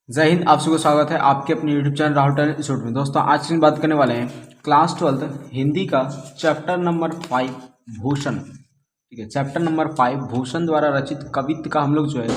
जय हिंद। आप सबको स्वागत है आपके अपने YouTube channel Rahul talent institute में। दोस्तों आज की बात करने वाले हैं क्लास 12 हिंदी का चैप्टर नंबर 5 भूषण। ठीक है, चैप्टर नंबर 5 भूषण द्वारा रचित कवित्त का हम लोग जो है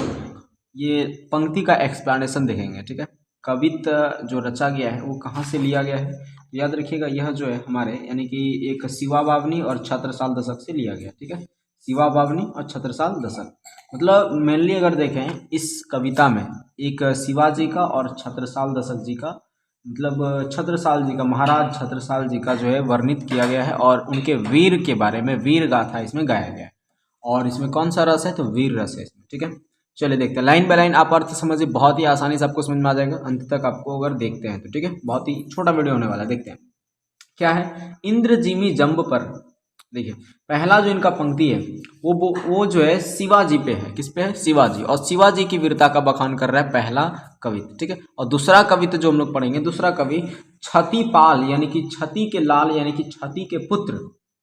ये पंक्ति का एक्सप्लेनेशन देखेंगे। ठीक है, कवित्त जो रचा गया है वो कहाँ से लिया गया है याद रखिएगा। यह जो है हमारे यानी कि एक शिवा बावनी और छत्रसाल दशक से लिया गया। ठीक है, शिवा बावनी और छत्रसाल दशक मतलब मेनली अगर देखें इस कविता में एक शिवाजी का और छत्रसाल दशक जी का मतलब छत्रसाल जी का महाराज छत्रसाल जी का जो है वर्णित किया गया है और उनके वीर के बारे में वीर गाथा इसमें गाया गया है। और इसमें कौन सा रस है तो वीर रस है इसमें। ठीक है, चलिए देखते हैं लाइन बाय लाइन। आप अर्थ समझिए, बहुत ही आसानी से आपको समझ में आ जाएगा अंत तक आपको अगर देखते हैं तो। ठीक है, बहुत ही छोटा वीडियो होने वाला है। देखते हैं क्या है। इंद्र जिमी जंब पर, देखिए पहला जो इनका पंक्ति है वो जो है शिवाजी पे है। किस पे है? शिवाजी। और शिवाजी की वीरता का बखान कर रहा है पहला कवित्त। ठीक है, और दूसरा कवित्त जो हम लोग पढ़ेंगे, दूसरा कवि क्षतिपाल यानी कि क्षति के लाल यानी कि क्षति के पुत्र।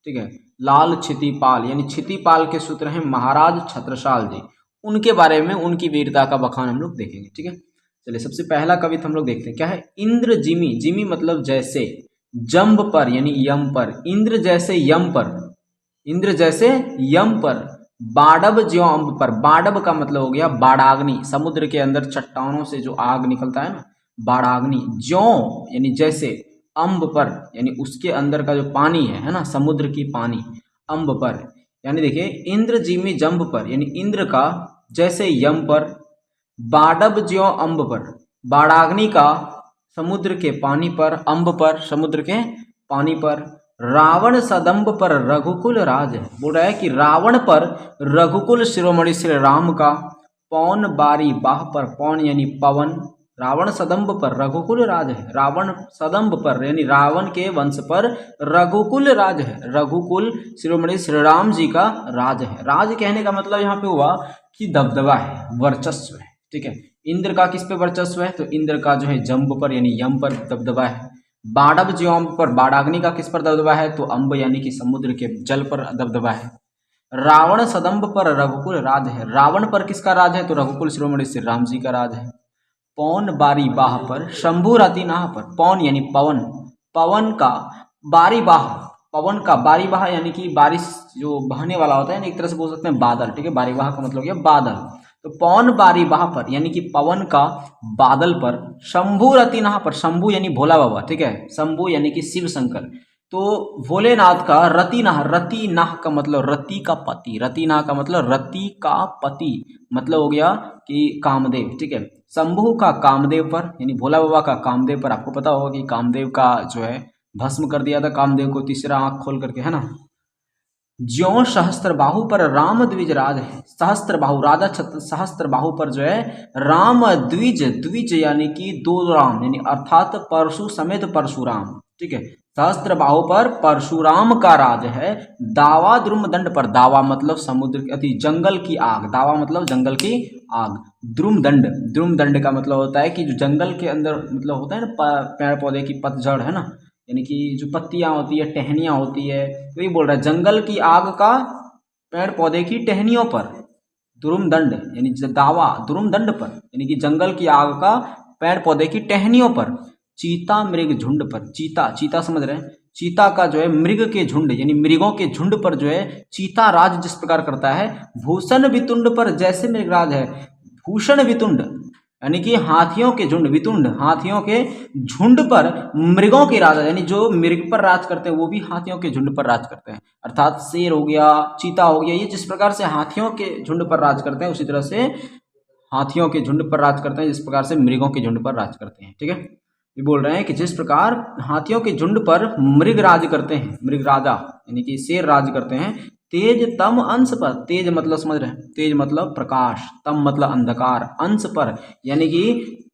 ठीक है, लाल क्षितिपाल यानी क्षितिपाल के सूत्र हैं महाराज छत्रसाल जी, उनके बारे में उनकी वीरता का बखान हम लोग देखेंगे। ठीक है, चलिए सबसे पहला कवित्त हम लोग देखते हैं क्या है। इंद्र जिमी, जिमी मतलब जैसे, जंब पर यानी यम पर, इंद्र जैसे यम पर, इंद्र जैसे यम पर, बाड़ब ज्यों अम्ब पर। बाड़ब का मतलब हो गया बाड़ाग्नि, समुद्र के अंदर चट्टानों से जो आग निकलता है ना, बाड़ाग्नि। ज्यों यानी जैसे, अम्ब पर यानी उसके अंदर का जो पानी है ना, समुद्र की पानी, अम्ब पर यानी देखिए इंद्र जिमी जंब पर यानी इंद्र का जैसे यम पर, बाड़ब ज्यों अम्ब पर, बाड़ाग्नि का समुद्र के पानी पर, अम्ब पर समुद्र के पानी पर, रावण सदम्ब पर रघुकुल राज है। बोल रहा है कि रावण पर रघुकुल शिरोमणि श्री राम का, पौन बारी बाह पर, पौन यानी पवन, रावण सदम्ब पर रघुकुल राज है। रावण सदम्ब पर यानी रावण के वंश पर रघुकुल राज है। रघुकुल शिरोमणि श्री राम जी का राज है। राज कहने का मतलब यहाँ पे हुआ कि दबदबा है, वर्चस्व है। ठीक है, इंद्र का किस पे वर्चस्व है तो इंद्र का जो है जंब पर यानी यम पर दबदबा है। बाड़ब ज्यों अम्ब पर, बाड़ाग्नि का किस पर दबदबा है तो अम्ब यानी कि समुद्र के जल पर दबदबा है। रावण सदम्ब पर रघुकुल राज है। रावण पर किसका राज है तो रघुकुल शिरोमणि श्री राम जी का राज है। पौन बारी बाह पर, शंभु रति नाह पर, पौन यानी पवन, पवन का बारी बाह, पवन का बारी बाह यानी कि बारिश जो बहने वाला होता है ना, एक तरह से बोल सकते हैं बादल। ठीक है, बारी बाह का मतलब क्या बादल, तो पौन बारी बाह पर यानी कि पवन का बादल पर, शंभु रति नाह पर, शंभु यानी भोला बाबा। ठीक है, शंभु यानी कि शिव शंकर, तो भोलेनाथ का रतिनाह, रतिनाह का मतलब रति का पति, रतिनाह का मतलब रति का पति, मतलब हो गया कि कामदेव। ठीक है, शंभु का कामदेव पर यानी भोला बाबा का कामदेव पर। आपको पता होगा कि कामदेव का जो है भस्म कर दिया था कामदेव को तीसरा आंख खोल करके, है ना। ज्यों सहस्त्र बाहु पर राम द्विज राज है। सहस्त्र बाहु, राजा सहस्त्र बाहु पर जो है राम द्विज, द्विज यानी कि दो राम यानी अर्थात परशु समेत परशुराम। ठीक है, सहस्त्र बाहु पर परशुराम का राज है। दावा द्रुम दंड पर, दावा मतलब समुद्र अति जंगल की आग, दावा मतलब जंगल की आग, द्रुम दंड, द्रुम दंड का मतलब होता है कि जो जंगल के अंदर मतलब होता है ना पेड़ पौधे की पतझड़, है ना, यानी कि जो पत्तियां होती है, टहनियां होती है, तो ये बोल रहा है जंगल की आग का पेड़ पौधे की टहनियों पर, द्रुम दंड यानी दावा द्रुम दंड पर यानी कि जंगल की आग का पेड़ पौधे की टहनियों पर, चीता मृग झुंड पर, चीता, चीता समझ रहे हैं, चीता का जो है मृग के झुंड यानी मृगों के झुंड पर जो है चीता राज जिस प्रकार करता है। भूषण वितुंड पर जैसे मृगराज है, भूषण वितुंड यानी कि हाथियों के झुंड, वितुंड हाथियों के झुंड पर मृगों के राजा यानी जो मृग पर राज करते हैं वो भी हाथियों के झुंड पर राज करते हैं, अर्थात शेर हो गया, चीता हो गया, ये जिस प्रकार से हाथियों के झुंड पर राज करते हैं उसी तरह से हाथियों के झुंड पर राज करते हैं जिस प्रकार से मृगों के झुंड पर राज करते हैं। ठीक है, ये बोल रहे हैं कि जिस प्रकार हाथियों के झुंड पर मृग राज करते हैं, मृग राजा यानी कि शेर राज करते हैं, तेज तम अंश पर, तेज मतलब समझ रहे हैं, तेज मतलब प्रकाश, तम मतलब अंधकार, अंश पर यानी कि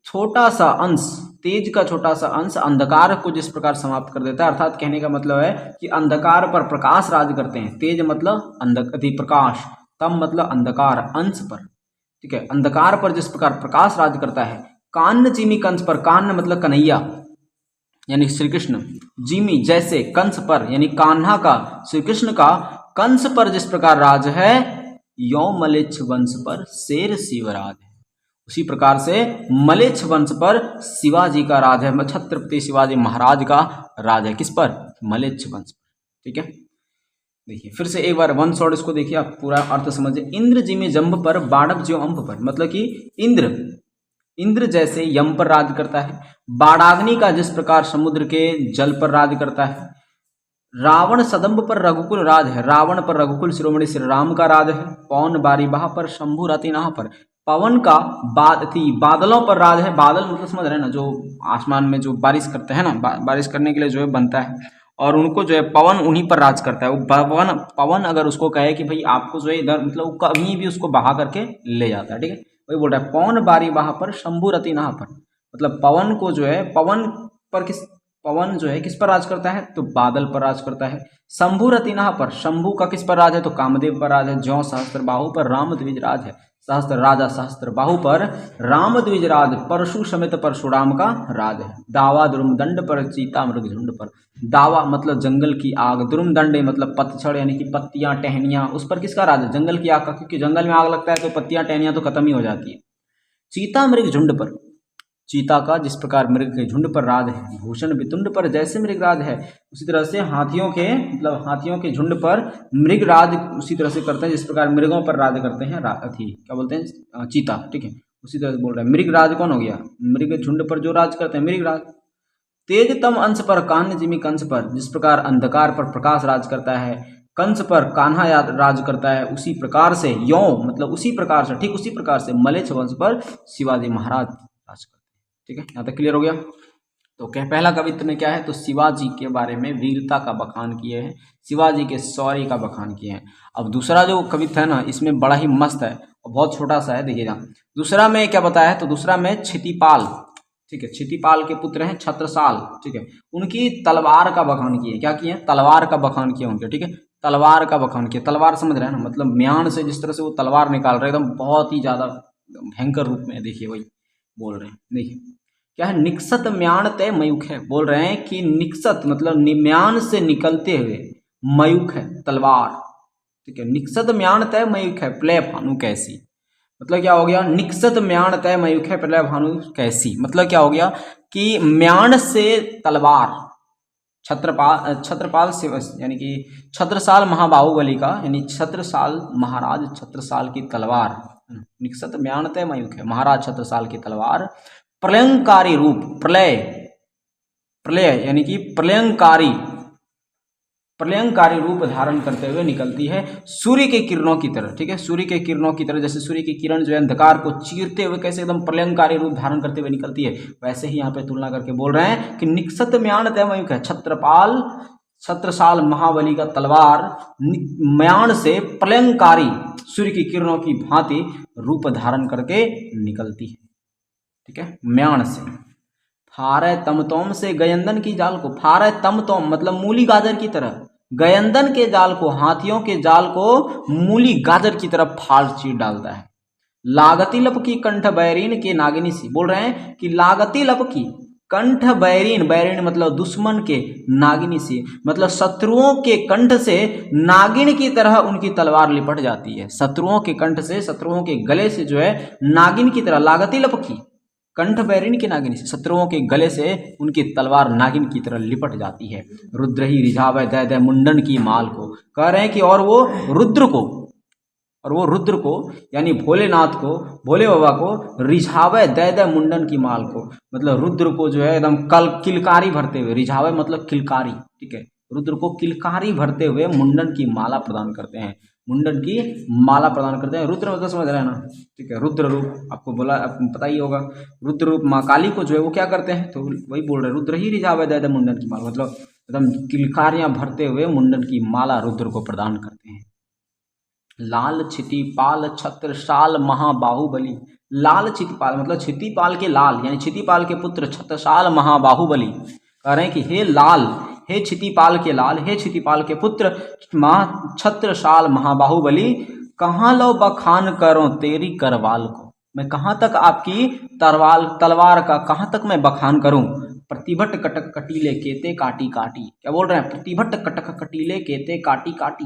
छोटा सा अंश, तेज का छोटा सा अंश अंधकार को जिस प्रकार समाप्त कर देता है, अर्थात कहने का मतलब है कि अंधकार पर प्रकाश राज करते हैं। तेज मतलब प्रकाश, तम मतलब अंधकार, अंश पर। ठीक है, अंधकार पर जिस प्रकार प्रकाश राज करता है। कान्न जिमी कंस पर, कान्न मतलब कन्हैया यानी श्री कृष्ण, जिमी जैसे, कंस पर यानी कान्हा का, श्री कृष्ण का कंस पर जिस प्रकार राज है, यो मलेच्छ वंश पर शेर शिवराज है। उसी प्रकार से मलेच्छ वंश पर शिवाजी का राज है, छत्रपति शिवाजी महाराज का राज है। किस पर? मलेच्छ वंश पर। ठीक है, देखिए फिर से एक बार वन शॉट इसको देखिए, आप पूरा अर्थ समझिए। इंद्र जिमे जम्ब पर बाड़क ज्यों अम्ब पर, मतलब कि इंद्र जैसे यम पर राज करता है, बाड़ाग्नि का जिस प्रकार समुद्र के जल पर राज करता है, रावण सदम्ब पर रघुकुल राज है, रावण पर रघुकुल शिरोमणि श्री राम का राज है, पवन बारीबाह पर शंभु रतिनाह पर, पवन का बादलों पर राज है। बादल मतलब समझ रहे हैं ना, जो आसमान में जो बारिश करते हैं ना, बारिश करने के लिए जो है बनता है, और उनको जो है पवन उन्हीं पर राज करता है। वो पवन अगर उसको कहे कि भाई आपको जो है इधर, मतलब कहीं भी उसको बहा करके ले जाता है। ठीक है, वही बोल रहा है पवन बारीबाह पर शंभु रतिनाह पर, मतलब पवन को जो है, पवन जो है किस पर राज करता है? तो बादल पर राज करता है। शंभु रतिनाह पर, शंभु का किस पर राज है? तो कामदेव पर राज है। ज्यों सहस्त्र बाहु पर राम द्विज राज है, सहस्त्र राजा सहस्त्र बाहु पर राम द्विज राज, परशु समेत परशुराम का राज है। दावा द्रुम दंड पर चीता मृग झुंड पर, दावा मतलब जंगल की आग, द्रुम दंड मतलब पतझड़ यानी कि पत्तियां टहनियां, उस पर किसका राज है? जंगल की आग का, क्योंकि जंगल में आग लगता है तो पत्तियां टहनियां तो खत्म ही हो जाती है। चीता मृग झुंड पर, चीता का जिस प्रकार मृग के झुंड पर राज है। भूषण वितुंड पर जैसे मृग राज है, उसी तरह से हाथियों के झुंड पर मृग राज उसी तरह से करते हैं जिस प्रकार मृगों पर राज करते हैं क्या बोलते हैं? चीता। ठीक है, उसी तरह से बोल रहे हैं। मृग राज कौन हो गया? मृग झुंड पर जो राज करते हैं मृग राज। तेज तम अंश पर कान्ह जिमी कंस पर, जिस प्रकार अंधकार पर प्रकाश राज करता है, कंस पर कान्हा राज करता है, उसी प्रकार से मतलब उसी प्रकार से, ठीक उसी प्रकार से मलेच्छ वंश पर शिवाजी महाराज राज करते हैं। ठीक है, यहाँ तक क्लियर हो गया। तो क्या पहला कवित्व में क्या है? तो शिवाजी के बारे में वीरता का बखान किए हैं, शिवाजी के शौर्य का बखान किए हैं। अब दूसरा जो कवित्व है ना, इसमें बड़ा ही मस्त है और बहुत छोटा सा है, देखिएगा। दूसरा में क्या बताया है? तो दूसरा में क्षितिपाल, ठीक है, क्षितिपाल के पुत्र हैं छत्रसाल, ठीक है, उनकी तलवार का बखान किए। क्या किए? तलवार का बखान किया उनके। ठीक है, तलवार का बखान किया। तलवार समझ रहे हैं ना, मतलब म्यान से जिस तरह से वो तलवार निकाल रहे हैं, एकदम बहुत ही ज्यादा भयंकर रूप में, देखिए वही बोल रहे हैं। देखिए क्या है? निक्सत म्यान तय मयूख है, बोल रहे हैं कि निक्सत मतलब म्यान से निकलते हुए मयूख है तलवार। ठीक है, निक्सत म्यान तय मयूख है प्लय भानु कैसी, मतलब क्या हो गया? निक्सत म्यान तय मयूख है प्रलय भानु कैसी, मतलब क्या हो गया कि म्यान से तलवार, छत्रपाल से यानी कि छत्रसाल महाबाहुबली का, यानी छत्रसाल महाराज छत्रसाल की तलवार, निक्सत म्यान तय मयूख है, महाराज छत्रसाल की तलवार प्रलयंकारी रूप, प्रलय यानी कि प्रलयंकारी रूप धारण करते हुए निकलती है सूर्य के किरणों की तरह। ठीक है, सूर्य के किरणों की तरह, जैसे सूर्य की किरण जो है अंधकार को चीरते हुए कैसे एकदम प्रलयंकारी रूप धारण करते हुए निकलती है, वैसे ही यहाँ पे तुलना करके बोल रहे हैं कि निक्सत म्यान तय मयूख है, छत्रसाल महाबली का तलवार म्यान से प्रलयंकारी सूर्य की किरणों की भांति रूप धारण करके निकलती है। ठीक है, म्यान से। फारे तमतोम से गयंदन की जाल को, फारे तमतोम मतलब मूली गाजर की तरह, गयंदन के जाल को, हाथियों के जाल को मूली गाजर की तरह फाड़ चीर डालता है। लागती लप की कंठ बैरीन के नागिनी सी, बोल रहे हैं कि लागती लप की कंठ बैरीन, बैरीन मतलब दुश्मन के, नागिनी सी मतलब शत्रुओं के कंठ से नागिन की तरह उनकी तलवार लिपट जाती है। शत्रुओं के कंठ से, शत्रुओं के गले से जो है नागिन की तरह, लागती लप की कंठ बैरिन की नागिनी से, शत्रुओं के गले से उनकी तलवार नागिन की तरह लिपट जाती है। रुद्र ही रिझावे दय दय मुंडन की माल को, कह रहे हैं कि और वो रुद्र को यानी भोलेनाथ को, भोले बाबा को रिझावे दय दय मुंडन की माल को, मतलब रुद्र को जो है एकदम किलकारी भरते हुए, रिझावे मतलब किलकारी, ठीक है, रुद्र को किलकारी भरते हुए मुंडन की माला प्रदान करते हैं, मुंडन की माला प्रदान करते हैं। रुद्र मतलब समझ रहे हैं ना, ठीक है, रुद्र रूप आपको बोला, आपको पता ही होगा, रुद्र रूप माँ काली को जो है वो क्या करते हैं, तो वही बोल रहे हैं, रुद्र ही रिझावे दय दय मुंडन की माला, मतलब एकदम किलकारियां भरते हुए मुंडन की माला रुद्र को प्रदान करते हैं। लाल क्षितिपाल छत्रसाल महाबाहुबली, लाल क्षितिपाल मतलब क्षितिपाल के लाल, यानी क्षितिपाल के पुत्र छत्रसाल महाबाहुबली, कह रहे हैं कि हे लाल, हे क्षितिपाल के लाल, हे क्षितिपाल के पुत्र छत्रसाल महाबाहुबली, कहाँ लो बखान करो तेरी करवाल को, मैं कहाँ तक आपकी तलवार का कहाँ तक मैं बखान करूं। प्रतिभट कटक कटीले केते काटी काटी, क्या बोल रहे हैं, प्रतिभट कटक कटीले केते काटी काटी,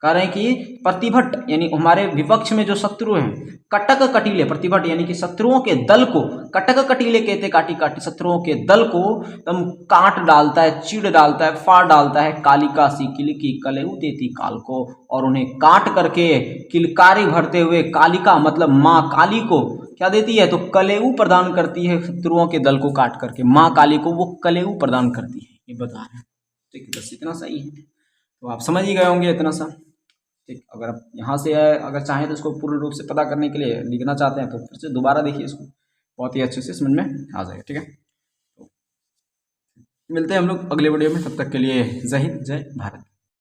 कह रहे हैं कि प्रतिभट यानी हमारे विपक्ष में जो शत्रु हैं, कटक कटीले, प्रतिभट यानी कि शत्रुओं के दल को, कटक कटीले कहते काटी काटी, शत्रुओं के दल को एकदम काट डालता है, चीड़ डालता है, फाड़ डालता है। कालिका सी किल की कलेऊ देती काल को, और उन्हें काट करके किलकारी भरते हुए कालिका मतलब माँ काली को क्या देती है, तो कलेऊ प्रदान करती है। शत्रुओं के दल को काट करके माँ काली को वो कलेऊ प्रदान करती है, ये बता रहे हैं। ठीक है, बस इतना सही है, तो आप समझ ही गए होंगे इतना सा। ठीक, अगर आप यहाँ से अगर चाहें तो इसको पूर्ण रूप से पता करने के लिए लिखना चाहते हैं तो फिर से दोबारा देखिए इसको, बहुत ही अच्छे से समझ में आ जाएगा। ठीक है, तो मिलते हैं हम लोग अगले वीडियो में, तब तक के लिए जय हिंद जय भारत।